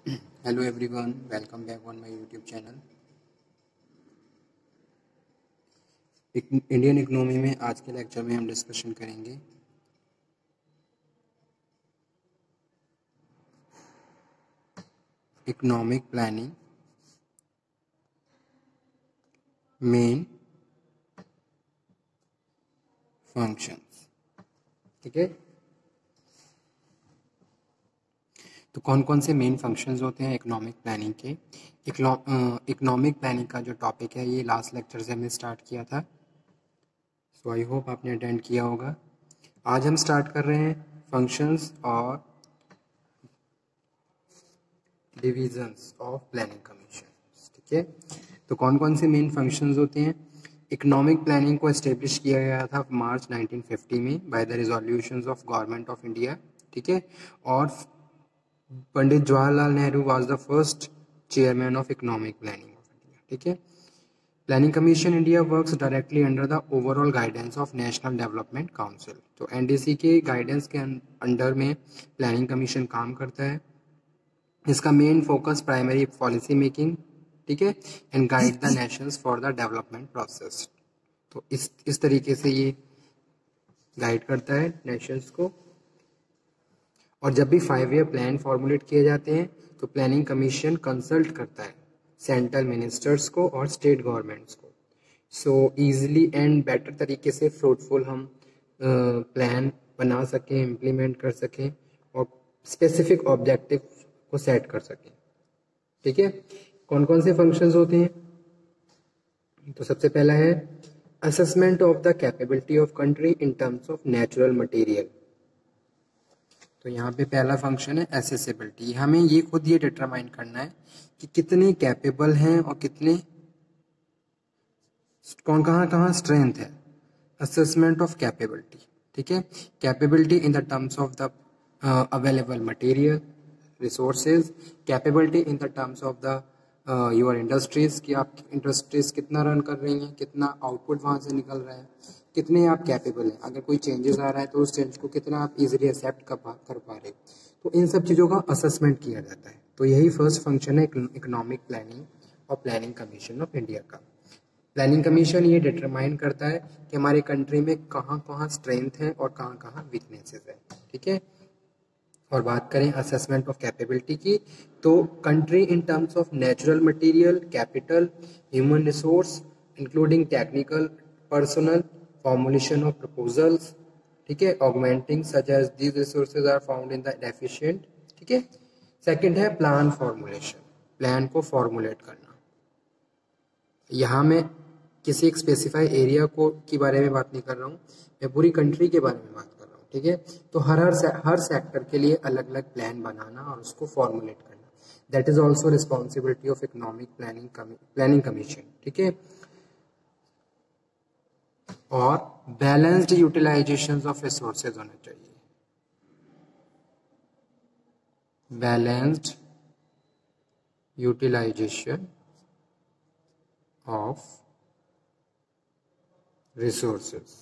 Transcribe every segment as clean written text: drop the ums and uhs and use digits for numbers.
Hello everyone, welcome back on my YouTube channel. Indian economy में आज के lecture में हम डिस्कशन करेंगे इकोनॉमिक प्लानिंग मेन फंक्शंस। ठीक है, तो कौन कौन से मेन फंक्शंस होते हैं इकोनॉमिक प्लानिंग के। इकोनॉमिक प्लानिंग का जो टॉपिक है ये लास्ट लेक्चर से हमने स्टार्ट किया था, सो आई होप आपने अटेंड किया होगा। आज हम स्टार्ट कर रहे हैं फंक्शंस और डिविजन्स ऑफ प्लानिंग कमीशन। ठीक है, तो कौन कौन से मेन फंक्शंस होते हैं। इकोनॉमिक प्लानिंग को एस्टेब्लिश किया गया था मार्च 1950 में by the resolutions of government of India. ठीक है, और Pandit Jawaharlal Nehru was the first chairman of economic planning of India. ठीक है, planning commission India works directly under the overall guidance of national development council. तो एनडीसी के गाइडेंस के under में planning commission काम करता है। इसका main focus primary policy making, ठीक है, and guide the nations for the development process. तो इस तरीके से ये गाइड करता है नेशंस को। और जब भी 5 ईयर प्लान फॉर्मुलेट किए जाते हैं तो प्लानिंग कमीशन कंसल्ट करता है सेंट्रल मिनिस्टर्स को और स्टेट गवर्नमेंट्स को, सो इजीली एंड बेटर तरीके से फ्रूटफुल हम प्लान बना सकें, इम्प्लीमेंट कर सकें और स्पेसिफिक ऑब्जेक्टिव को सेट कर सकें। ठीक है, कौन कौन से फंक्शंस होते हैं। तो सबसे पहला है assessment of the capability of country in terms of natural material. तो यहाँ पे पहला फंक्शन है एसेसिबिलिटी। हमें ये खुद ये डिटरमाइन करना है कि कितने कैपेबल हैं और कितने कहाँ स्ट्रेंथ है। असेसमेंट ऑफ कैपेबिलिटी, ठीक है, capability in the terms of the available material resources, capability in the terms of the your industries कि आप इंडस्ट्रीज कितना रन कर रही हैं, कितना आउटपुट वहाँ से निकल रहा है, कितने आप कैपेबल हैं। अगर कोई चेंजेस आ रहा है तो उस चेंज को कितना आप इजीली एक्सेप्ट कर पा रहे। तो इन सब चीज़ों का असेसमेंट किया जाता है। तो यही फर्स्ट फंक्शन है इकोनॉमिक प्लानिंग और प्लानिंग कमीशन ऑफ इंडिया का। प्लानिंग कमीशन ये डिटरमाइन करता है कि हमारे कंट्री में कहाँ कहाँ स्ट्रेंथ है और कहाँ कहाँ वीकनेसेस है। ठीक है, और बात करें असेसमेंट ऑफ कैपेबिलिटी की, तो country in terms of natural material, capital, human resource including technical personal, formulation of proposals, ठीक है, augmenting such as these resources are found in the deficient. ठीक है, सेकंड है प्लान फॉर्मुलेशन, प्लान को formulate करना। यहाँ मैं किसी एक स्पेसिफाई एरिया को के बारे में बात नहीं कर रहा हूँ, मैं पूरी कंट्री के बारे में बात कर रहा हूँ। ठीक है, तो हर सेक्टर के लिए अलग अलग प्लान बनाना और उसको फॉर्मुलेट करना, that is also responsibility of economic planning commission. ठीक है, और बैलेंस्ड यूटिलाइजेशन ऑफ रिसोर्सेज होना चाहिए, बैलेंस्ड यूटिलाइजेशन ऑफ रिसोर्सेज।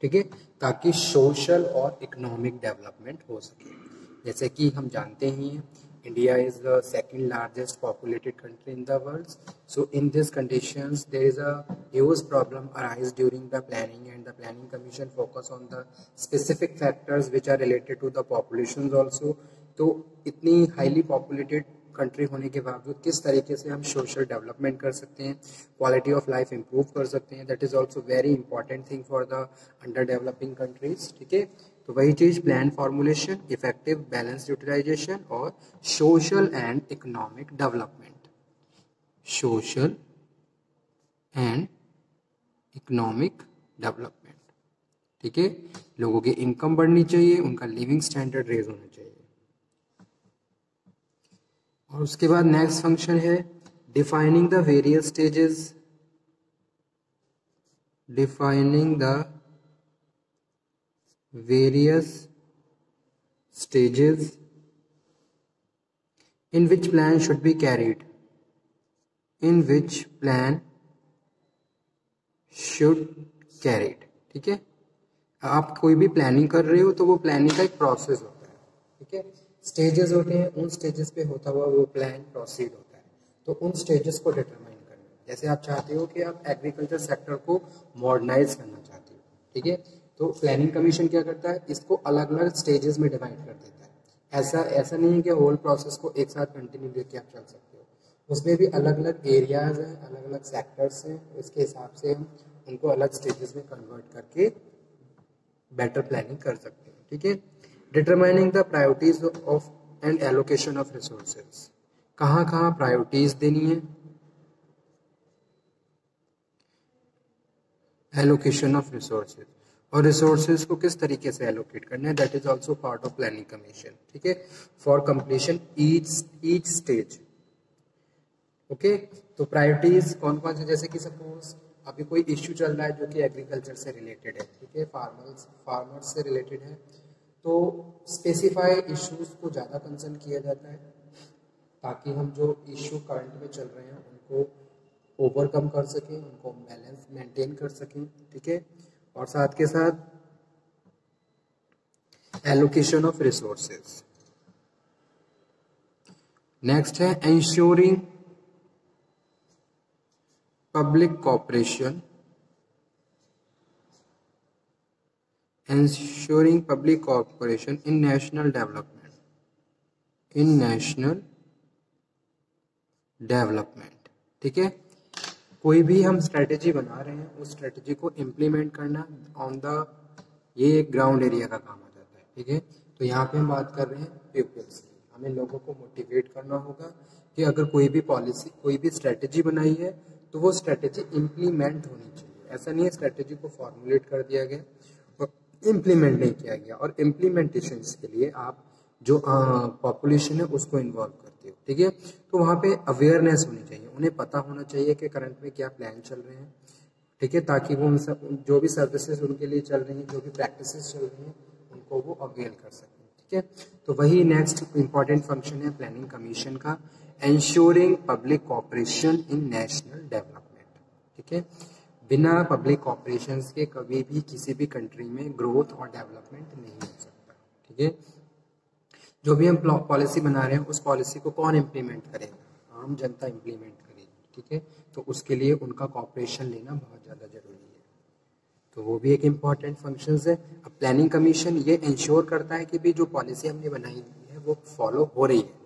ठीक है, ताकि सोशल और इकोनॉमिक डेवलपमेंट हो सके। जैसे कि हम जानते ही हैं India is the second largest populated country in the world, so in this conditions there is a huge problem arise during the planning and the planning commission focus on the specific factors which are related to the population also. तो इतनी highly populated country होने के बावजूद किस तरीके से हम social development कर सकते हैं, क्वालिटी ऑफ लाइफ इंप्रूव कर सकते हैं, that is also very important thing for the under developing countries. ठीक है, तो वही चीज plan formulation, effective balance utilisation और social and economic development. Social and economic development, ठीक है, लोगों की इनकम बढ़नी चाहिए, उनका लिविंग स्टैंडर्ड रेज होना चाहिए। और उसके बाद नेक्स्ट फंक्शन है defining the various stages, defining the various stages in which plan should be carried, in which plan should carried. ठीक है, आप कोई भी प्लानिंग कर रहे हो तो वो प्लानिंग का एक प्रोसेस होता है। ठीक है, स्टेजेस होते हैं, उन स्टेजेस पे होता हुआ वो प्लान प्रोसीड होता है। तो उन स्टेजेस को डिटरमाइन करना, जैसे आप चाहते हो कि आप एग्रीकल्चर सेक्टर को मॉडर्नाइज करना चाहते हो, ठीक है, तो प्लानिंग कमीशन क्या करता है, इसको अलग अलग स्टेजेस में डिवाइड कर देता है। ऐसा नहीं है कि होल प्रोसेस को एक साथ कंटिन्यू लेके आप चल सकते हो, उसमें भी अलग अलग एरियाज हैं, अलग अलग सेक्टर्स हैं, इसके हिसाब से हम उनको अलग स्टेजेस में कन्वर्ट करके बेटर प्लानिंग कर सकते हैं। ठीक है, determining the priorities of and allocation of resources, कहाँ कहाँ प्रायोरिटीज देनी है, एलोकेशन ऑफ रिसोर्सेज, और रिसोर्सेज को किस तरीके से एलोकेट करना है, that is also part of planning commission. ठीक है, for completion each stage. Okay, तो प्रायोरिटीज कौन कौन से, जैसे कि सपोज अभी कोई इश्यू चल रहा है जो कि एग्रीकल्चर से रिलेटेड है, ठीक है, फार्मर्स से रिलेटेड है, तो स्पेसिफाई इश्यूज को ज़्यादा कंसर्न किया जाता है ताकि हम जो इश्यू करंट में चल रहे हैं उनको ओवरकम कर सकें, उनको बैलेंस मेंटेन कर सकें। ठीक है, और साथ के साथ एलोकेशन ऑफ रिसोर्सेज। नेक्स्ट है ensuring public cooperation, ensuring public cooperation in national development, ठीक है, कोई भी हम स्ट्रेटेजी बना रहे हैं उस स्ट्रेटेजी को इम्प्लीमेंट करना ऑन द, ये एक ग्राउंड एरिया का काम आ जाता है। ठीक है, तो यहाँ पे हम बात कर रहे हैं पीपल्स की, हमें लोगों को मोटिवेट करना होगा कि अगर कोई भी पॉलिसी, कोई भी स्ट्रेटेजी बनाई है तो वो स्ट्रेटेजी इम्प्लीमेंट होनी चाहिए। ऐसा नहीं है स्ट्रेटेजी को फॉर्मुलेट कर दिया गया और इम्प्लीमेंट नहीं किया गया, और इम्प्लीमेंटेशन के लिए आप जो पॉपुलेशन है उसको इन्वॉल्व करते हो। ठीक है, तो वहाँ पे अवेयरनेस होनी चाहिए, उन्हें पता होना चाहिए कि करंट में क्या प्लान चल रहे हैं। ठीक है, ताकि वो उन सब जो भी सर्विसेज उनके लिए चल रही हैं, जो भी प्रैक्टिसेस चल रही हैं, उनको वो अवेयर कर सकें। ठीक है, तो वही नेक्स्ट इंपॉर्टेंट फंक्शन है प्लानिंग कमीशन का, ensuring public cooperation in national development। ठीक है, बिना पब्लिक कॉपरेशन के कभी भी किसी भी कंट्री में ग्रोथ और डेवलपमेंट नहीं हो सकता। ठीक है, जो भी हम पॉलिसी बना रहे हैं उस पॉलिसी को कौन इम्प्लीमेंट करेगा, आम जनता इम्प्लीमेंट करेगी। ठीक है, तो उसके लिए उनका कॉपरेशन लेना बहुत ज़्यादा जरूरी है, तो वो भी एक इम्पॉर्टेंट फंक्शन है। अब प्लानिंग कमीशन ये इंश्योर करता है कि भी जो पॉलिसी हमने बनाई हुई है वो फॉलो हो रही है,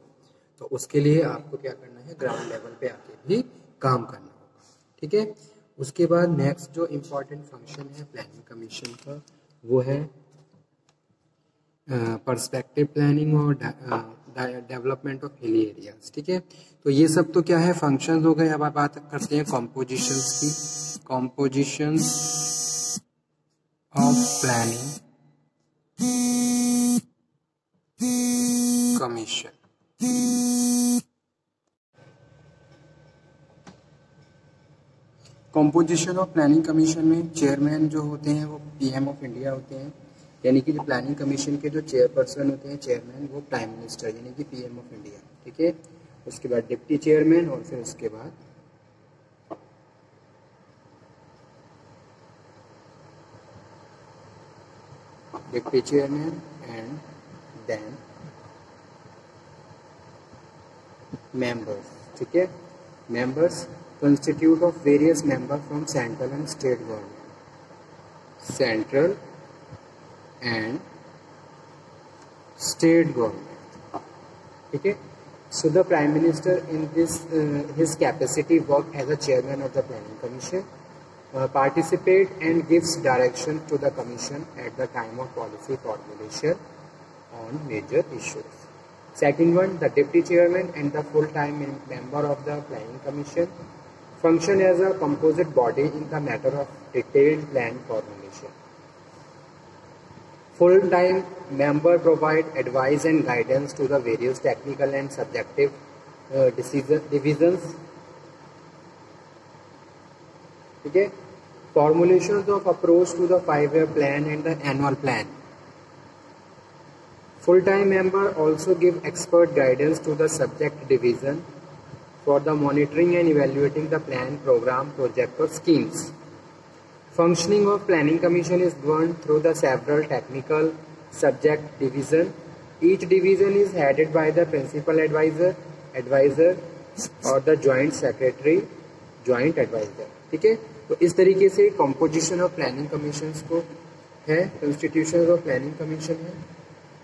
तो उसके लिए आपको क्या करना है, ग्राउंड लेवल पे आके भी काम करना होगा। ठीक है, उसके बाद नेक्स्ट जो इम्पोर्टेंट फंक्शन है प्लानिंग कमीशन का वो है पर्सपेक्टिव प्लानिंग और डेवलपमेंट ऑफ हिली एरियाज। ठीक है, तो ये सब तो क्या है, फंक्शंस हो गए। अब आप बात करते हैं कॉम्पोजिशंस की, compositions of planning commission. Composition of planning commission में चेयरमैन जो होते हैं वो पीएम ऑफ इंडिया होते हैं, यानी कि जो प्लानिंग कमीशन के जो चेयरपर्सन होते हैं चेयरमैन, वो प्राइम मिनिस्टर यानी कि पीएम ऑफ इंडिया। ठीक है, उसके बाद डिप्टी चेयरमैन, और फिर उसके बाद deputy chairman and then members। ठीक है, members constitute of various members from central and state government, central and state government। ठीक है, so the prime minister in this his capacity work as a chairman of the planning commission, participate and gives direction to the commission at the time of policy formulation on major issues। Second one, the deputy chairman and the full-time member of the planning commission function as a composite body in the matter of detailed plan formulation। Full-time member provide advice and guidance to the various technical and subjective divisions। ठीक है, formulations of approach to the 5-year plan and the annual plan। Full-time member also give expert guidance to the subject division for the monitoring and evaluating the plan, program, project or schemes। Functioning of planning commission is governed through the several technical subject division. Each division is headed by the principal advisor और the joint secretary joint advisor. ठीक है, तो इस तरीके से composition of planning commission को है, constitution of planning commission है.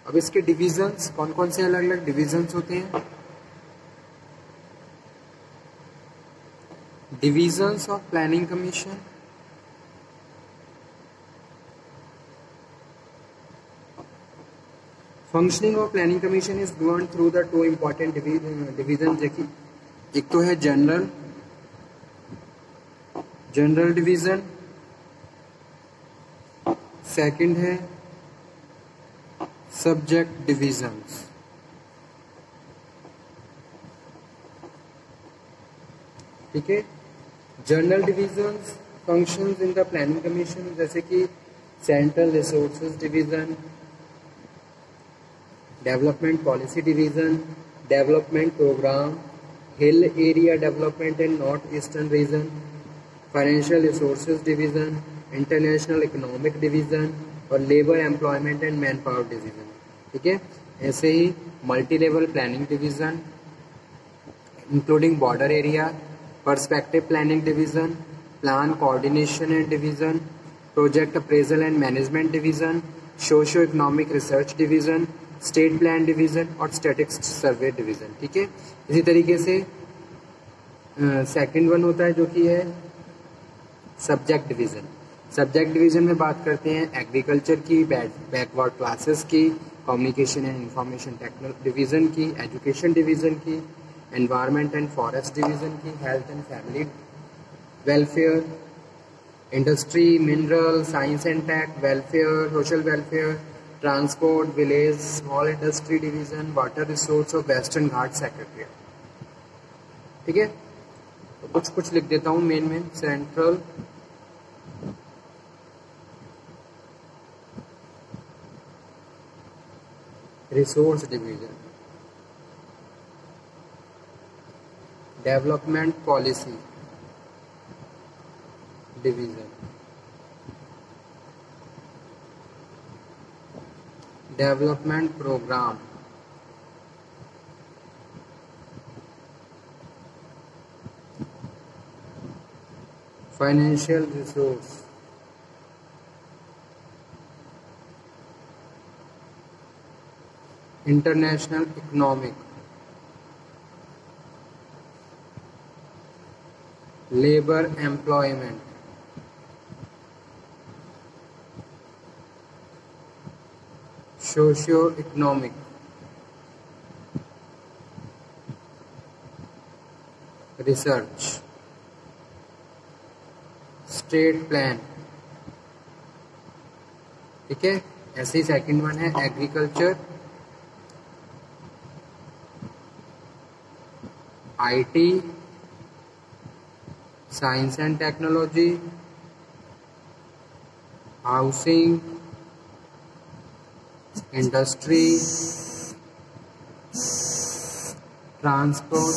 अब इसके डिविजन्स कौन कौन से अलग अलग डिविजन्स होते हैं. Divisions of planning commission. Functioning of planning commission is govern through the two important division. देखिए, एक तो है जनरल डिवीजन, सेकंड है सब्जेक्ट डिविजन्स. ठीक है, general divisions functions in the planning commission, जैसे कि central resources division, development policy division, development programme, hill area development in north eastern region, financial resources division, international economic division और labour employment and man power division. ठीक है, ऐसे ही multi level planning division including border area, perspective planning division, plan coordination and division, project appraisal and management division, socio economic research division, state plan division और statistics survey division. ठीक है, इसी तरीके से सेकंड वन होता है जो कि है सब्जेक्ट डिवीजन. सब्जेक्ट डिवीजन में बात करते हैं एग्रीकल्चर की, बैकवर्ड क्लासेस की, communication and information technology division की, एजुकेशन डिवीजन की, एनवायरनमेंट एंड फॉरेस्ट डिवीजन की, health and family welfare, industry, mineral, science and tech, welfare, social welfare, transport, village, small industry division, water resource और western Ghat secretariat. ठीक है, तो कुछ लिख देता हूँ main. Central resource division, development policy division, development programme, financial resource, international economic, labour employment, socio economic, research, state plan. ठीक है, ऐसे ही सेकंड वन है agriculture, IT, science and technology, housing, industry, transport